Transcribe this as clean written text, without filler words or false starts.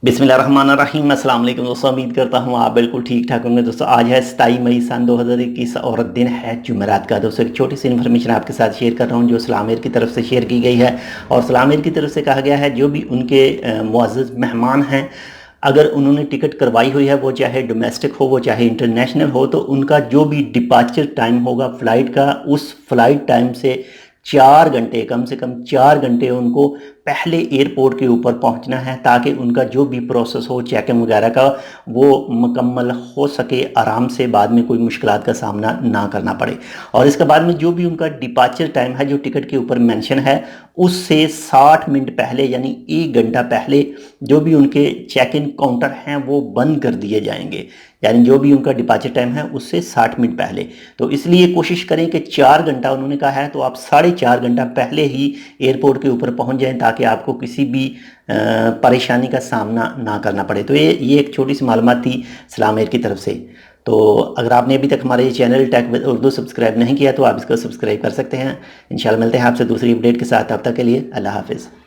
बिस्मिल्लाहिर्रहमानिर्रहीम। अस्सलाम वालेकुम दोस्तों, उम्मीद करता हूँ आप बिल्कुल ठीक ठाक होंगे। दोस्तों आज है 27 मई सन 2021 और दिन है जुमेरात का। दोस्तों एक छोटी सी इन्फॉर्मेशन आपके साथ शेयर कर रहा हूँ जो SalamAir की तरफ से शेयर की गई है। और SalamAir की तरफ से कहा गया है जो भी उनके मुअज़्ज़ज़ मेहमान हैं, अगर उन्होंने टिकट करवाई हुई है, वो चाहे डोमेस्टिक हो वो चाहे इंटरनेशनल हो, तो उनका जो भी डिपार्चर टाइम होगा फ़्लाइट का, उस फ्लाइट टाइम से 4 घंटे, कम से कम 4 घंटे उनको पहले एयरपोर्ट के ऊपर पहुंचना है, ताकि उनका जो भी प्रोसेस हो चेकिंग वगैरह का वो मुकम्मल हो सके आराम से, बाद में कोई मुश्किलात का सामना ना करना पड़े। और इसके बाद में जो भी उनका डिपार्चर टाइम है जो टिकट के ऊपर मेंशन है, उससे 60 मिनट पहले यानी 1 घंटा पहले जो भी उनके चेक इन काउंटर हैं वो बंद कर दिए जाएंगे। यानी जो भी उनका डिपार्चर टाइम है उससे 60 मिनट पहले। तो इसलिए कोशिश करें कि 4 घंटा उन्होंने कहा है, तो आप 4.5 घंटा पहले ही एयरपोर्ट के ऊपर पहुंच जाएं, ताकि आपको किसी भी परेशानी का सामना ना करना पड़े। तो ये एक छोटी सी मालूमात थी SalamAir की तरफ से। तो अगर आपने अभी तक हमारे channel tech with Urdu subscribe नहीं किया तो आप इसको सब्सक्राइब कर सकते हैं। इंशाल्लाह मिलते हैं आपसे दूसरी अपडेट के साथ। तब तक के लिए अल्लाह हाफिज़।